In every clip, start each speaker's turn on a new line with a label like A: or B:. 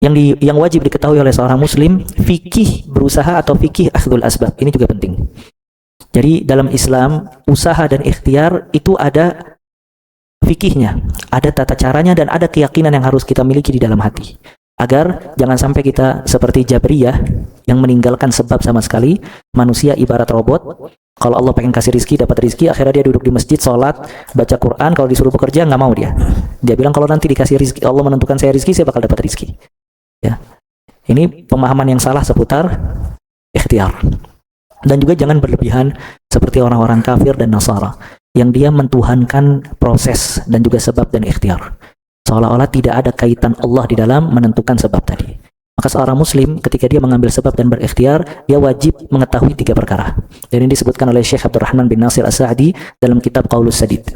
A: yang wajib diketahui oleh seorang muslim, fikih berusaha atau fikih akhdul asbab. Ini juga penting. Jadi dalam Islam, usaha dan ikhtiar itu ada fikihnya, ada tata caranya, dan ada keyakinan yang harus kita miliki di dalam hati. Agar jangan sampai kita seperti Jabriyah yang meninggalkan sebab sama sekali. Manusia ibarat robot. Kalau Allah pengen kasih rizki, dapat rizki, akhirnya dia duduk di masjid, sholat, baca Quran. Kalau disuruh bekerja, nggak mau dia. Dia bilang kalau nanti dikasih rizki, Allah menentukan saya rizki, saya bakal dapat rizki. Ya, ini pemahaman yang salah seputar ikhtiar. Dan juga jangan berlebihan seperti orang-orang kafir dan Nasara yang dia mentuhankan proses dan juga sebab dan ikhtiar, seolah-olah tidak ada kaitan Allah di dalam menentukan sebab tadi. Maka seorang muslim ketika dia mengambil sebab dan berikhtiar, dia wajib mengetahui 3 perkara. Dan ini disebutkan oleh Syekh Abdurrahman bin Nasir As-Sa'di dalam kitab Qaulus Sadid.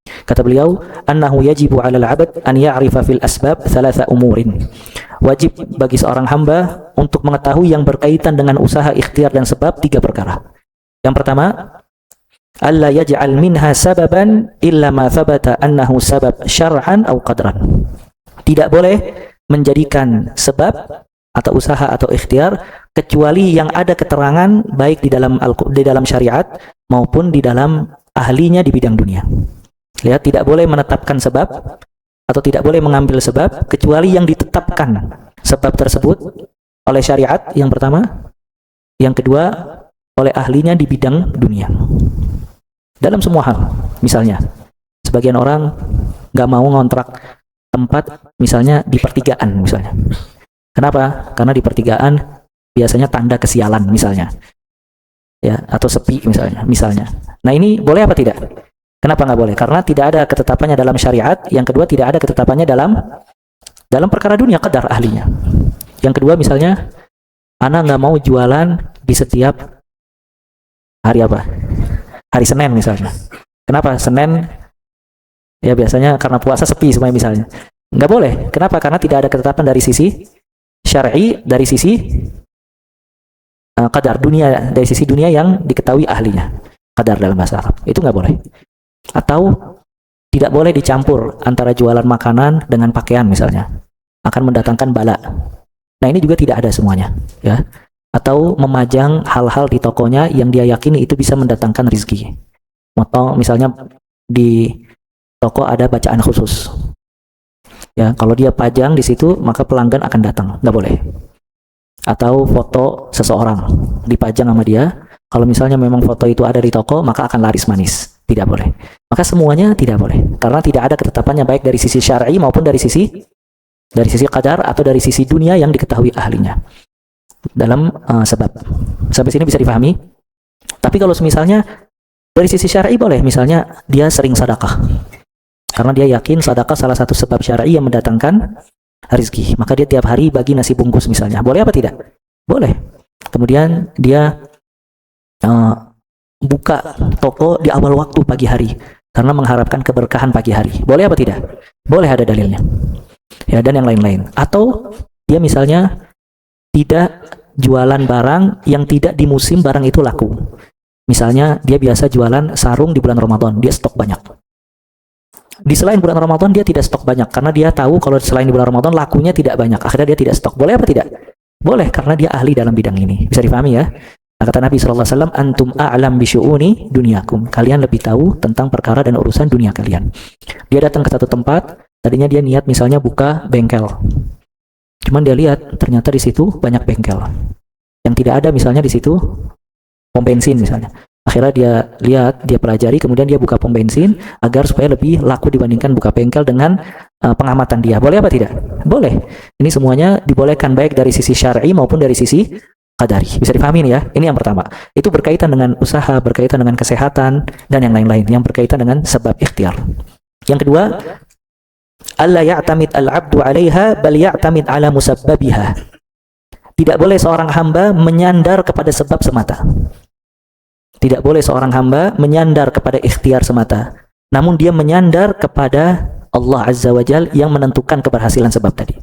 A: Kata beliau, annahu yajibu 'alal 'abd an ya'rifa fil asbab 3 umurin. Wajib bagi seorang hamba untuk mengetahui yang berkaitan dengan usaha, ikhtiar dan sebab 3 perkara. Yang pertama, alla yaj'al minha sababan illa ma thabata annahu sabab syar'an aw qadran. Tidak boleh menjadikan sebab atau usaha atau ikhtiar kecuali yang ada keterangan baik di dalam syariat maupun di dalam ahlinya di bidang dunia. Lihat, tidak boleh menetapkan sebab atau tidak boleh mengambil sebab kecuali yang ditetapkan sebab tersebut oleh syariat, yang pertama. Yang kedua, oleh ahlinya di bidang dunia. Dalam semua hal. Misalnya, sebagian orang nggak mau ngontrak tempat misalnya di pertigaan misalnya. Kenapa? Karena di pertigaan biasanya tanda kesialan misalnya. Ya, atau sepi misalnya. Nah, ini boleh apa tidak? Kenapa nggak boleh? Karena tidak ada ketetapannya dalam syariat. Yang kedua, tidak ada ketetapannya dalam perkara dunia, qadar ahlinya. Yang kedua, misalnya, Ana nggak mau jualan di setiap hari apa? Hari Senin misalnya. Kenapa? Senin, ya biasanya karena puasa sepi semuanya misalnya. Nggak boleh. Kenapa? Karena tidak ada ketetapan dari sisi syar'i, dari sisi qadar dunia, dari sisi dunia yang diketahui ahlinya. Qadar dalam bahasa Arab. Itu nggak boleh. Atau tidak boleh dicampur antara jualan makanan dengan pakaian misalnya. Akan mendatangkan bala. Nah, ini juga tidak ada semuanya, ya. Atau memajang hal-hal di tokonya yang dia yakini itu bisa mendatangkan rizki. Misalnya di toko ada bacaan khusus. Ya, kalau dia pajang di situ, maka pelanggan akan datang. Nggak boleh. Atau foto seseorang dipajang sama dia. Kalau misalnya memang foto itu ada di toko, maka akan laris manis. Tidak boleh. Maka semuanya tidak boleh. Karena tidak ada ketetapannya baik dari sisi syar'i maupun dari sisi qadar atau dari sisi dunia yang diketahui ahlinya. Dalam sebab. Sampai sini bisa dipahami? Tapi kalau misalnya dari sisi syar'i boleh. Misalnya dia sering sedekah. Karena dia yakin sedekah salah satu sebab syar'i yang mendatangkan rezeki. Maka dia tiap hari bagi nasi bungkus misalnya. Boleh apa tidak? Boleh. Kemudian dia buka toko di awal waktu pagi hari karena mengharapkan keberkahan pagi hari. Boleh apa tidak? Boleh, ada dalilnya. Ya, dan yang lain-lain. Atau dia misalnya tidak jualan barang yang tidak di musim barang itu laku. Misalnya dia biasa jualan sarung di bulan Ramadan, dia stok banyak. Di selain bulan Ramadan dia tidak stok banyak karena dia tahu kalau selain di bulan Ramadan lakunya tidak banyak. Akhirnya dia tidak stok. Boleh apa tidak? Boleh, karena dia ahli dalam bidang ini. Bisa dipahami ya? Nah, kata Nabi SAW, antum a'lam bisyu'uni dunyakum. Kalian lebih tahu tentang perkara dan urusan dunia kalian. Dia datang ke satu tempat, tadinya dia niat misalnya buka bengkel. Cuman dia lihat ternyata di situ banyak bengkel. Yang tidak ada misalnya di situ pom bensin misalnya. Akhirnya dia lihat, dia pelajari, kemudian dia buka pom bensin agar supaya lebih laku dibandingkan buka bengkel dengan pengamatan dia. Boleh apa tidak? Boleh. Ini semuanya dibolehkan baik dari sisi syar'i maupun dari sisi qadari. Bisa dipahami ya? Ini yang pertama. Itu berkaitan dengan usaha, berkaitan dengan kesehatan, dan yang lain-lain. Yang berkaitan dengan sebab ikhtiar. Yang kedua, alla ya'tamid al-'abdu 'alaiha bal ya'tamid 'ala musabbabiha. Tidak boleh seorang hamba menyandar kepada sebab semata. Tidak boleh seorang hamba menyandar kepada ikhtiar semata. Namun dia menyandar kepada Allah Azza wa Jal yang menentukan keberhasilan sebab tadi.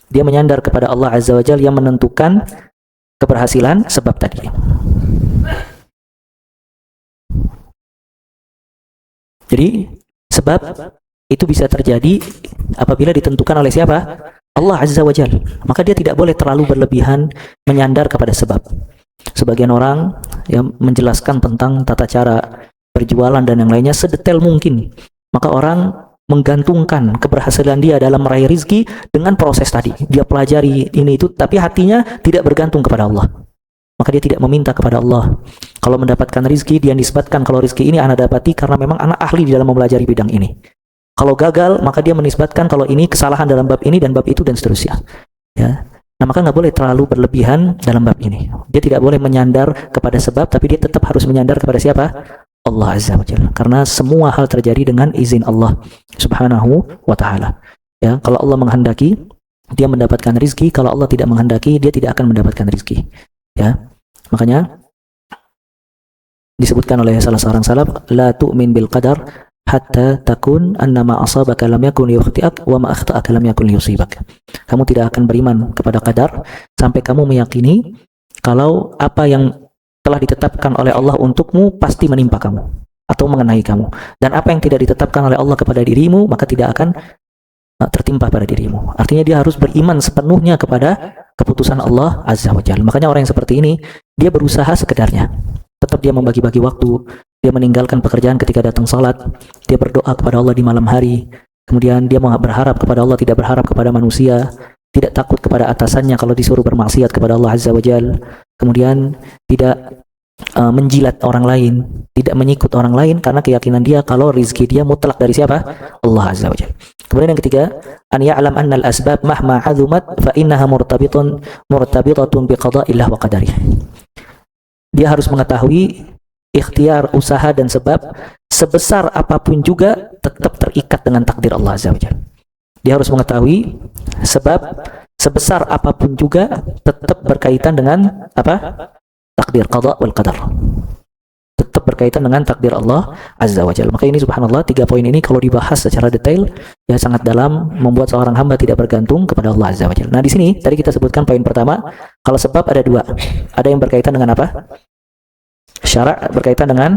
A: Dia menyandar kepada Allah Azza wa Jal yang menentukan keberhasilan sebab tadi. Jadi sebab itu bisa terjadi apabila ditentukan oleh siapa? Allah Azza wa Jalla. Maka dia tidak boleh terlalu berlebihan menyandar kepada sebab. Sebagian orang yang menjelaskan tentang tata cara berjualan dan yang lainnya sedetail mungkin. Maka orang menggantungkan keberhasilan dia dalam meraih rizki dengan proses tadi. Dia pelajari ini itu, tapi hatinya tidak bergantung kepada Allah. Maka dia tidak meminta kepada Allah. Kalau mendapatkan rizki, dia nisbatkan kalau rizki ini anak dapati karena memang anak ahli di dalam mempelajari bidang ini. Kalau gagal, maka dia menisbatkan kalau ini kesalahan dalam bab ini dan bab itu dan seterusnya. Ya. Nah, maka nggak boleh terlalu berlebihan dalam bab ini. Dia tidak boleh menyandar kepada sebab, tapi dia tetap harus menyandar kepada siapa? Allah Azza wa Jalla. Karena semua hal terjadi dengan izin Allah Subhanahu wa Ta'ala. Ya, kalau Allah menghendaki, dia mendapatkan rizki. Kalau Allah tidak menghendaki, dia tidak akan mendapatkan rizki. Ya, makanya disebutkan oleh salah seorang salaf, la tu'min bil qadar hatta takun annama asabaka lam yakun yukhti'ak wa ma akhta'aka lam yakun yusibak. Kamu tidak akan beriman kepada qadar sampai kamu meyakini kalau apa yang telah ditetapkan oleh Allah untukmu pasti menimpa kamu atau mengenai kamu, dan apa yang tidak ditetapkan oleh Allah kepada dirimu maka tidak akan tertimpa pada dirimu. Artinya dia harus beriman sepenuhnya kepada keputusan Allah Azza wa Jalla. Makanya orang yang seperti ini dia berusaha sekedarnya. Tetap dia membagi-bagi waktu, dia meninggalkan pekerjaan ketika datang salat, dia berdoa kepada Allah di malam hari, kemudian dia berharap kepada Allah, tidak berharap kepada manusia, tidak takut kepada atasannya kalau disuruh bermaksiat kepada Allah Azza wa Jalla, kemudian tidak menjilat orang lain, tidak menyikut orang lain karena keyakinan dia kalau rizki dia mutlak dari siapa? Allah Azza wa Jalla. Kemudian yang ketiga, an ya'lam anna al-asbab mahma 'azumat fa innaha murtabitatun bi qada'illah wa qadarih. Dia harus mengetahui ikhtiar, usaha dan sebab sebesar apapun juga tetap terikat dengan takdir Allah Azza wa Jalla. Dia harus mengetahui sebab sebesar apapun juga tetap berkaitan dengan apa? Takdir, qada wal qadar. Tetap berkaitan dengan takdir Allah Azza wa Jalla. Maka ini subhanallah, 3 poin ini kalau dibahas secara detail ya sangat dalam, membuat seorang hamba tidak bergantung kepada Allah Azza wa Jalla. Nah, di sini tadi kita sebutkan poin pertama, kalau sebab ada 2. Ada yang berkaitan dengan apa? Syara', berkaitan dengan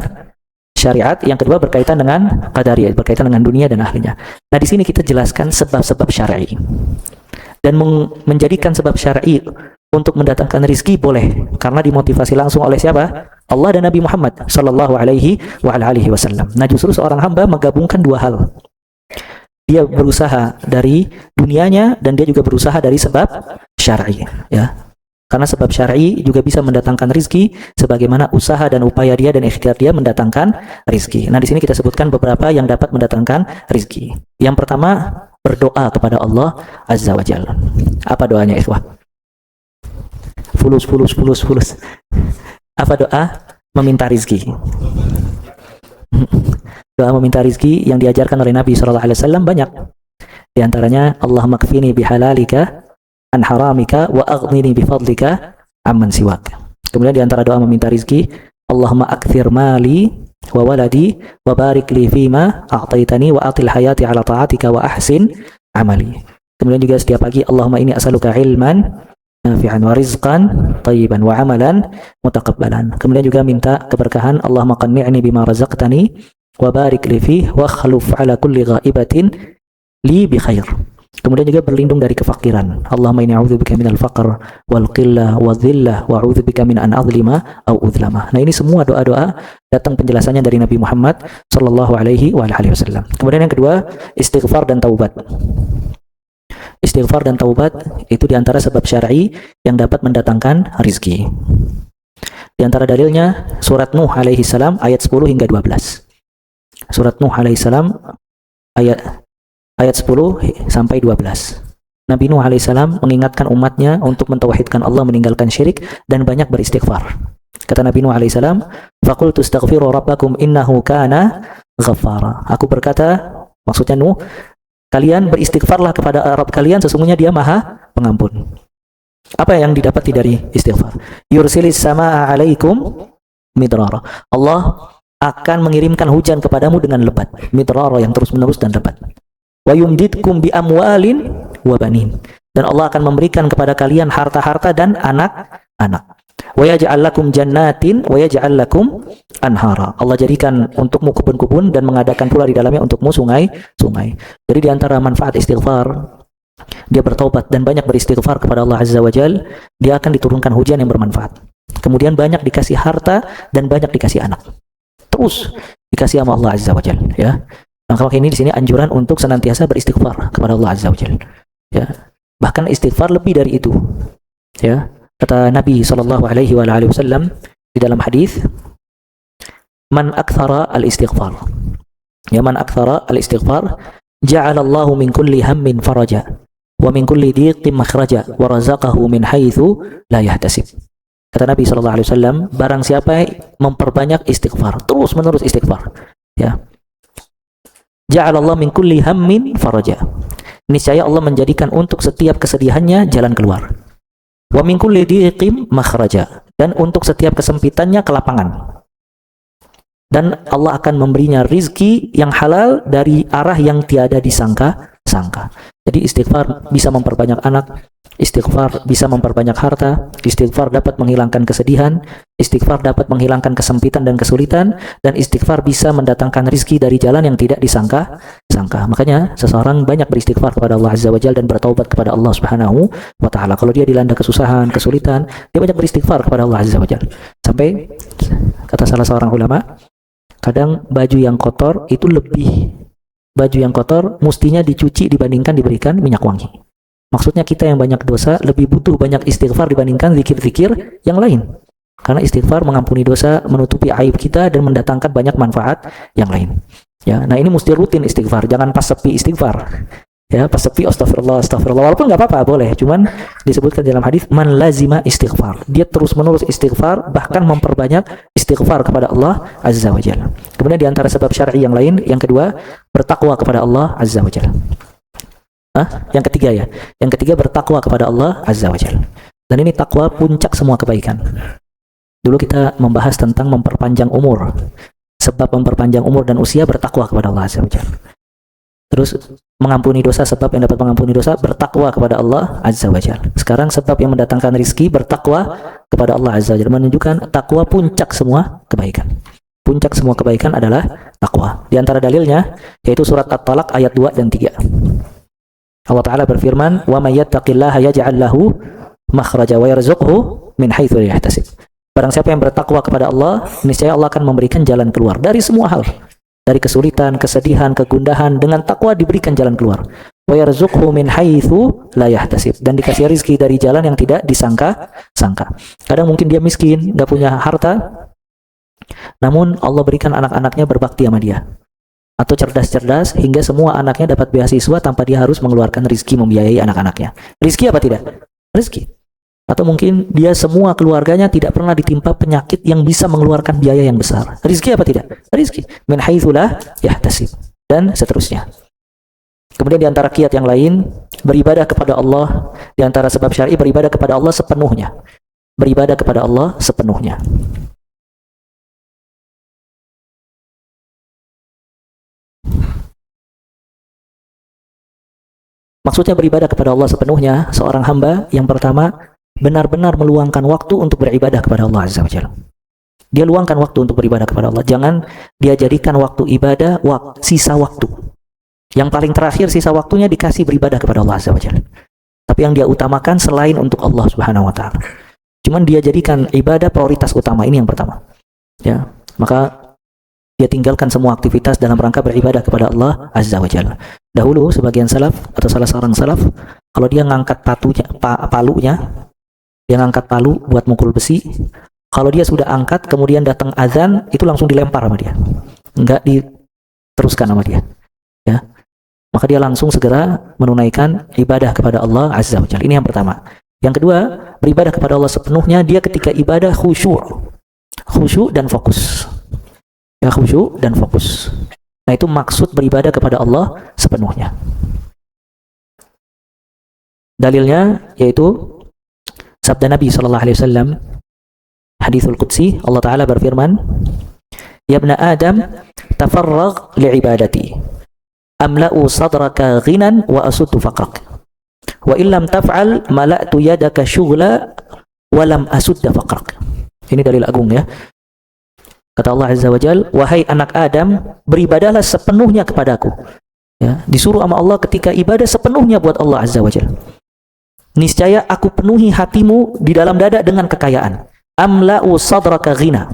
A: syariat, yang kedua berkaitan dengan qadariyah, berkaitan dengan dunia dan ahlinya. Nah, di sini kita jelaskan sebab-sebab syar'i. Dan menjadikan sebab syar'i untuk mendatangkan rizki boleh, karena dimotivasi langsung oleh siapa? Allah dan Nabi Muhammad sallallahu alaihi wasallam. Nah, justru seorang hamba menggabungkan 2 hal. Dia berusaha dari dunianya dan dia juga berusaha dari sebab syar'i, ya. Karena sebab syar'i juga bisa mendatangkan rizki sebagaimana usaha dan upaya dia dan ikhtiar dia mendatangkan rizki. Nah, di sini kita sebutkan beberapa yang dapat mendatangkan rizki. Yang pertama, berdoa kepada Allah Azza wa Jalla. Apa doanya, ikhwah? Fulus. Apa doa? Meminta rizki. Doa meminta rizki yang diajarkan oleh Nabi SAW banyak. Di antaranya, Allahumma kfini bihalalika an haramika wa aghnini bifadlika amman siwak. Kemudian di antara doa meminta rizki, Allahumma akthir mali wa waladi wa barik li fima a'taitani wa atil hayati ala ta'atika wa ahsin amali. Kemudian juga setiap pagi, Allahumma inni as'aluka ilman nafi'an wa rizqan tayyiban wa amalan mutaqabbalan. Kemudian juga minta keberkahan, Allahumma qanni'ni bima razaqtani wa barik li fi wa khluf ala kulli ghaibatin li bi khair. Kemudian juga berlindung dari kefakiran. Allahumma inni a'udzubika minal faqr wal qillah wa dhillah wa a'udzubika min an adlima au udlama. Nah, ini semua doa-doa datang penjelasannya dari Nabi Muhammad sallallahu alaihi wasallam. Kemudian yang kedua, istighfar dan taubat. Istighfar dan taubat itu diantara sebab syar'i yang dapat mendatangkan rizki. Di antara dalilnya surat Nuh alaihi salam ayat 10 hingga 12. Surat Nuh alaihi salam ayat 10 sampai 12. Nabi Nuh alaihissalam mengingatkan umatnya untuk mentauhidkan Allah, meninggalkan syirik dan banyak beristighfar. Kata Nabi Nuh alaihissalam, "Faqultu astaghfiru rabbakum innahu kana ghaffara." Aku berkata, maksudnya Nuh, kalian beristighfarlah kepada Rabb kalian, sesungguhnya Dia Maha Pengampun. Apa yang didapati dari istighfar? Yursilis samaa 'alaikum midrara. Allah akan mengirimkan hujan kepadamu dengan lebat, midrara yang terus-menerus dan lebat. Wa yumdidkum bi amwalin wa banin. Dan Allah akan memberikan kepada kalian harta-harta dan anak-anak. Wa yaj'al lakum jannatin wa yaj'al lakum anhara. Allah jadikan untukmu kebun-kebun dan mengadakan pula di dalamnya untukmu sungai-sungai. Jadi di antara manfaat istighfar dia bertaubat dan banyak beristighfar kepada Allah Azza wa Jal, dia akan diturunkan hujan yang bermanfaat. Kemudian banyak dikasih harta dan banyak dikasih anak. Terus dikasih sama Allah Azza wa Jal, ya. Maka ini di sini anjuran untuk senantiasa beristighfar kepada Allah Azza wa Jal. Ya. Bahkan istighfar lebih dari itu. Ya. Kata Nabi sallallahu alaihi wasallam di dalam hadis, "Man aktsara al-istighfar." Ya, man aktsara al-istighfar, ja'alallahu min kulli hammin faraja wa min kulli dhiqin makhraja wa razaqahu min haitsu la yahtasib. Kata Nabi sallallahu alaihi wasallam, barang siapa memperbanyak istighfar, terus menerus istighfar, ya. Ja'alallahu min kulli hammin faraja. Niscaya Allah menjadikan untuk setiap kesedihannya jalan keluar. Wa min kulli dhiqin makhraja, dan untuk setiap kesempitannya kelapangan. Dan Allah akan memberinya rizki yang halal dari arah yang tiada disangka-sangka. Jadi istighfar bisa memperbanyak anak, istighfar bisa memperbanyak harta, istighfar dapat menghilangkan kesedihan, istighfar dapat menghilangkan kesempitan dan kesulitan, dan istighfar bisa mendatangkan rizki dari jalan yang tidak disangka-sangka. Makanya seseorang banyak beristighfar kepada Allah Azza wa Jalla dan bertaubat kepada Allah Subhanahu wa Ta'ala. Kalau dia dilanda kesusahan, kesulitan, dia banyak beristighfar kepada Allah Azza wa Jalla. Sampai kata salah seorang ulama, kadang baju yang kotor itu baju yang kotor mestinya dicuci dibandingkan diberikan minyak wangi. Maksudnya kita yang banyak dosa lebih butuh banyak istighfar dibandingkan zikir-zikir yang lain. Karena istighfar mengampuni dosa, menutupi aib kita dan mendatangkan banyak manfaat yang lain. Ya, nah ini mesti rutin istighfar, jangan pas sepi istighfar. Ya, pas sepi astagfirullah, astagfirullah, walaupun nggak apa-apa, boleh. Cuman disebutkan dalam hadis man lazima istighfar. Dia terus menerus istighfar, bahkan memperbanyak istighfar kepada Allah Azza wa Jalla. Kemudian di antara sebab syar'i yang lain, yang kedua, bertakwa kepada Allah Azza wa Jalla. Yang ketiga ya. Yang ketiga bertakwa kepada Allah Azza wa Jalla. Dan ini takwa puncak semua kebaikan. Dulu kita membahas tentang memperpanjang umur. Sebab memperpanjang umur dan usia bertakwa kepada Allah Azza wa Jalla. Terus mengampuni dosa, sebab yang dapat mengampuni dosa bertakwa kepada Allah Azza wa Jalla. Sekarang sebab yang mendatangkan rizki bertakwa kepada Allah Azza wa Jalla, menunjukkan takwa puncak semua kebaikan. Puncak semua kebaikan adalah takwa. Di antara dalilnya yaitu surat At-Talaq ayat 2 dan 3. Allah Ta'ala berfirman, "Wa may yattaqillaha yaj'al lahu makhraja wa yarzuqhu min haitsu la yahtasib." Barang siapa yang bertakwa kepada Allah, niscaya Allah akan memberikan jalan keluar dari semua hal. Dari kesulitan, kesedihan, kegundahan, dengan takwa diberikan jalan keluar. Wa yarzuqhu min haitsu la yahtasib, dan dikasih rezeki dari jalan yang tidak disangka-sangka. Kadang mungkin dia miskin, enggak punya harta, namun Allah berikan anak-anaknya berbakti sama dia. Atau cerdas-cerdas hingga semua anaknya dapat beasiswa tanpa dia harus mengeluarkan rezeki membiayai anak-anaknya. Rezeki apa tidak? Rezeki. Atau mungkin dia semua keluarganya tidak pernah ditimpa penyakit yang bisa mengeluarkan biaya yang besar. Rizki apa tidak? Rizki. Min haitsu la yahtasib. Dan seterusnya. Kemudian di antara kiat yang lain, beribadah kepada Allah. Di antara sebab syar'i, beribadah kepada Allah sepenuhnya. Beribadah kepada Allah sepenuhnya. Maksudnya beribadah kepada Allah sepenuhnya, seorang hamba yang pertama benar-benar meluangkan waktu untuk beribadah kepada Allah Azza wa Jalla. Dia luangkan waktu untuk beribadah kepada Allah. Jangan dia jadikan waktu ibadah sisa waktu. Yang paling terakhir sisa waktunya dikasih beribadah kepada Allah Azza wa Jalla. Tapi yang dia utamakan selain untuk Allah Subhanahu wa Ta'ala. Cuman dia jadikan ibadah prioritas utama, ini yang pertama. Ya, maka dia tinggalkan semua aktivitas dalam rangka beribadah kepada Allah Azza wa Jalla. Dahulu sebagian salaf atau salah seorang salaf, kalau dia ngangkat palunya, dia ngangkat palu buat mukul besi. Kalau dia sudah angkat, kemudian datang azan, itu langsung dilempar sama dia. Enggak diteruskan sama dia. Ya. Maka dia langsung segera menunaikan ibadah kepada Allah Azza wa Jalla. Ini yang pertama. Yang kedua, beribadah kepada Allah sepenuhnya, dia ketika ibadah khusyuk. Khusyuk dan fokus. Ya, khusyuk dan fokus. Nah, itu maksud beribadah kepada Allah sepenuhnya. Dalilnya yaitu sabda Nabi sallallahu alaihi wasallam, haditsul qudsi, Allah Ta'ala berfirman, "Ya ibna Adam, tafarragh li'ibadati. Amla'u sadraka ghinan wa asuddu faqrak. Wa illam taf'al mala'tu yadaka syughla wa lam asudda faqrak." Ini dalil agung ya. Kata Allah Azza wa Jalla, "Wahai anak Adam, beribadahlah sepenuhnya kepadaku. Ya, disuruh sama Allah ketika ibadah sepenuhnya buat Allah Azza wa Jalla. Niscaya aku penuhi hatimu di dalam dada dengan kekayaan. Amla'u sadraka ghina.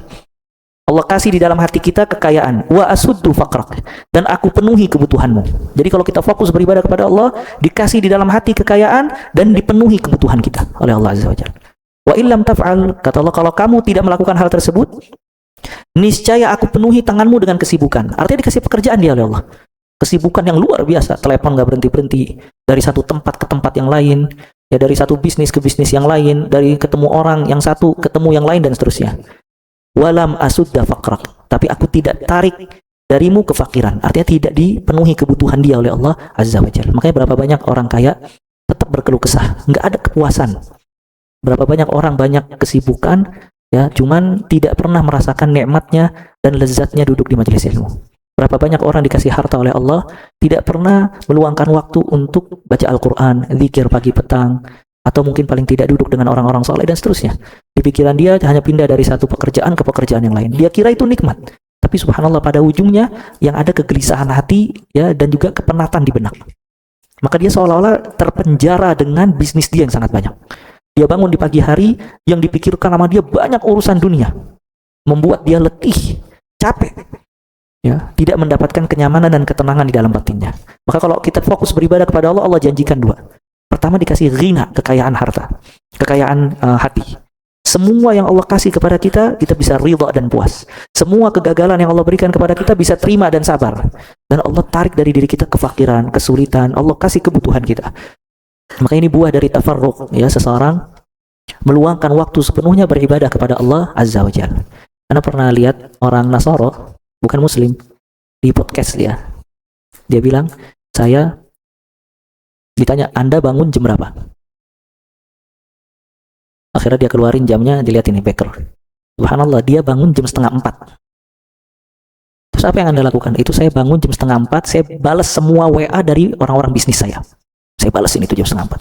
A: Allah kasih di dalam hati kita kekayaan. Wa asuddu faqrak. Dan aku penuhi kebutuhanmu. Jadi kalau kita fokus beribadah kepada Allah, dikasih di dalam hati kekayaan dan dipenuhi kebutuhan kita oleh Allah Azza wa Jalla. Wa illam taf'al, kata Allah, kalau kamu tidak melakukan hal tersebut, niscaya aku penuhi tanganmu dengan kesibukan. Artinya dikasih pekerjaan dia oleh Allah. Kesibukan yang luar biasa, telepon gak berhenti-berhenti, dari satu tempat ke tempat yang lain, ya dari satu bisnis ke bisnis yang lain, dari ketemu orang yang satu ketemu yang lain dan seterusnya. Walam asudda faqrak, tapi aku tidak tarik darimu kefakiran. Artinya tidak dipenuhi kebutuhan dia oleh Allah Azza wa Jalla. Makanya berapa banyak orang kaya tetap berkeluh kesah, nggak ada kepuasan. Berapa banyak orang banyak kesibukan, ya cuman tidak pernah merasakan nikmatnya dan lezatnya duduk di majelis ilmu. Berapa banyak orang dikasih harta oleh Allah, tidak pernah meluangkan waktu untuk baca Al-Quran, zikir pagi petang, atau mungkin paling tidak duduk dengan orang-orang soleh dan seterusnya. Di pikiran dia hanya pindah dari satu pekerjaan ke pekerjaan yang lain. Dia kira itu nikmat, tapi subhanallah pada ujungnya yang ada kegelisahan hati, ya, dan juga kepenatan di benak. Maka dia seolah-olah terpenjara dengan bisnis dia yang sangat banyak. Dia bangun di pagi hari, yang dipikirkan sama dia banyak urusan dunia, membuat dia letih, capek. Ya, tidak mendapatkan kenyamanan dan ketenangan di dalam batinnya. Maka kalau kita fokus beribadah kepada Allah, Allah janjikan dua. Pertama dikasih ghina, kekayaan harta, kekayaan hati. Semua yang Allah kasih kepada kita, kita bisa ridha dan puas. Semua kegagalan yang Allah berikan kepada kita bisa terima dan sabar. Dan Allah tarik dari diri kita kefakiran, kesulitan. Allah kasih kebutuhan kita. Maka ini buah dari tafarruq, ya, seseorang meluangkan waktu sepenuhnya beribadah kepada Allah Azza wa Jalla. Anda pernah lihat orang Nasoro, bukan Muslim, di podcast dia bilang, saya ditanya, Anda bangun jam berapa? Akhirnya dia keluarin jamnya, dilihat ini beker. Subhanallah, dia bangun jam 3:30. Terus apa yang Anda lakukan? Itu saya bangun jam 3:30, saya balas semua WA dari orang-orang bisnis saya. Saya balasin itu jam 3:30.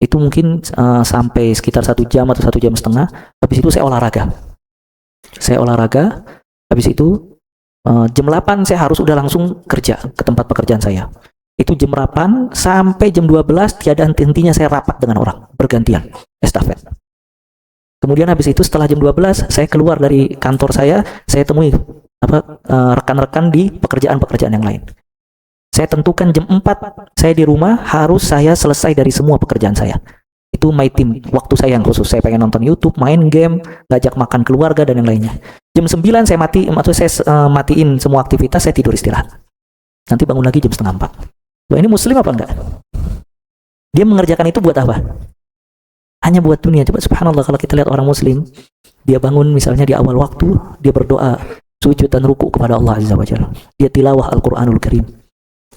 A: Itu mungkin sampai sekitar 1 jam atau 1 jam setengah. Habis itu saya olahraga. Habis itu jam 8 saya harus udah langsung kerja ke tempat pekerjaan saya. Itu jam 8 sampai jam 12 tiada henti-hentinya saya rapat dengan orang, bergantian, estafet. Kemudian habis itu setelah jam 12 saya keluar dari kantor saya temui rekan-rekan di pekerjaan-pekerjaan yang lain. Saya tentukan jam 4 saya di rumah, harus saya selesai dari semua pekerjaan saya. Itu my team, waktu saya yang khusus. Saya pengen nonton YouTube, main game, ngajak makan keluarga dan yang lainnya. Jam 9 saya matiin semua aktivitas, saya tidur istirahat. Nanti bangun lagi jam 3:30. Loh, ini muslim apa enggak? Dia mengerjakan itu buat apa? Hanya buat dunia. Coba subhanallah, kalau kita lihat orang muslim, dia bangun misalnya di awal waktu, dia berdoa, sujud dan ruku kepada Allah Azza wa Jalla. Dia tilawah Al-Qur'anul Karim.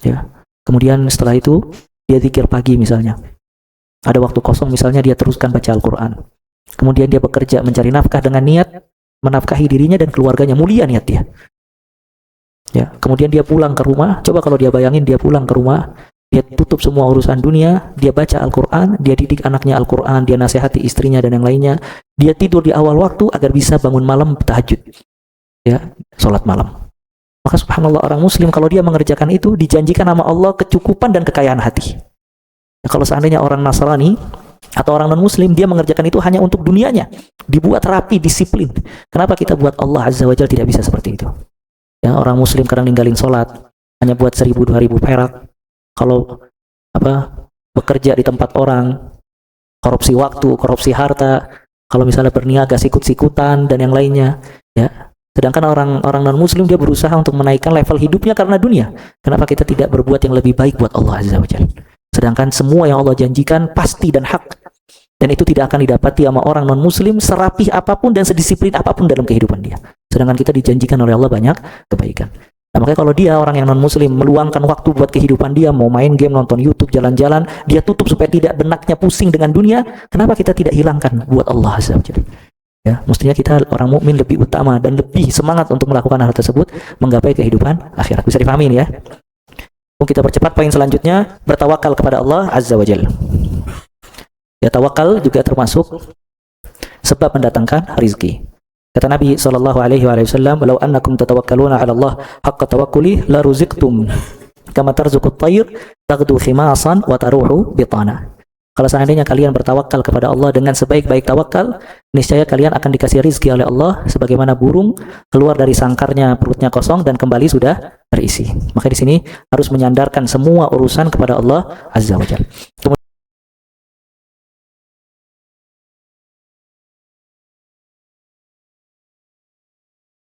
A: Ya. Kemudian setelah itu dia zikir pagi misalnya. Ada waktu kosong misalnya, dia teruskan baca Al-Quran. Kemudian dia bekerja mencari nafkah dengan niat menafkahi dirinya dan keluarganya, mulia niat dia. Ya, kemudian dia pulang ke rumah. Coba kalau dia bayangin, dia pulang ke rumah, dia tutup semua urusan dunia, dia baca Al-Quran, dia didik anaknya Al-Quran, dia nasihati istrinya dan yang lainnya. Dia tidur di awal waktu agar bisa bangun malam tahajud, ya, sholat malam. Maka subhanallah, orang muslim kalau dia mengerjakan itu, dijanjikan sama Allah kecukupan dan kekayaan hati. Ya, kalau seandainya orang Nasrani atau orang non-muslim, dia mengerjakan itu hanya untuk dunianya, dibuat rapi, disiplin. Kenapa kita buat Allah Azza wa Jalla tidak bisa seperti itu? Ya, orang muslim kadang ninggalin sholat hanya buat 1.000-2.000 perak. Kalau bekerja di tempat orang, korupsi waktu, korupsi harta. Kalau misalnya berniaga sikut-sikutan dan yang lainnya, ya. Sedangkan orang non-muslim dia berusaha untuk menaikkan level hidupnya karena dunia. Kenapa kita tidak berbuat yang lebih baik buat Allah Azza wa Jalla? Sedangkan semua yang Allah janjikan pasti dan hak. Dan itu tidak akan didapati sama orang non-muslim serapih apapun dan sedisiplin apapun dalam kehidupan dia. Sedangkan kita dijanjikan oleh Allah banyak kebaikan. Nah, makanya kalau dia orang yang non-muslim meluangkan waktu buat kehidupan dia, mau main game, nonton YouTube, jalan-jalan, dia tutup supaya tidak benaknya pusing dengan dunia. Kenapa kita tidak hilangkan buat Allah Azza wa Jalla? Ya, mestinya kita orang mukmin lebih utama dan lebih semangat untuk melakukan hal tersebut, menggapai kehidupan akhirat. Bisa dipahami ini ya? Kita percepat poin selanjutnya, bertawakal kepada Allah Azza wa Jalla. Ya, tawakal juga termasuk sebab mendatangkan rizki. Kata Nabi sallallahu alaihi wasallam, "Law annakum tatawakkaluna 'ala Allah haqqa tawakkuli la ruziktum." Kama tarzuqut tayr taghdu khimasan wa taruhu bitana. Kalau seandainya kalian bertawakal kepada Allah dengan sebaik-baik tawakal, niscaya kalian akan dikasih rizki oleh Allah sebagaimana burung keluar dari sangkarnya perutnya kosong dan kembali sudah terisi. Maka di sini harus menyandarkan semua urusan kepada Allah Azza wa Jalla. Kemudian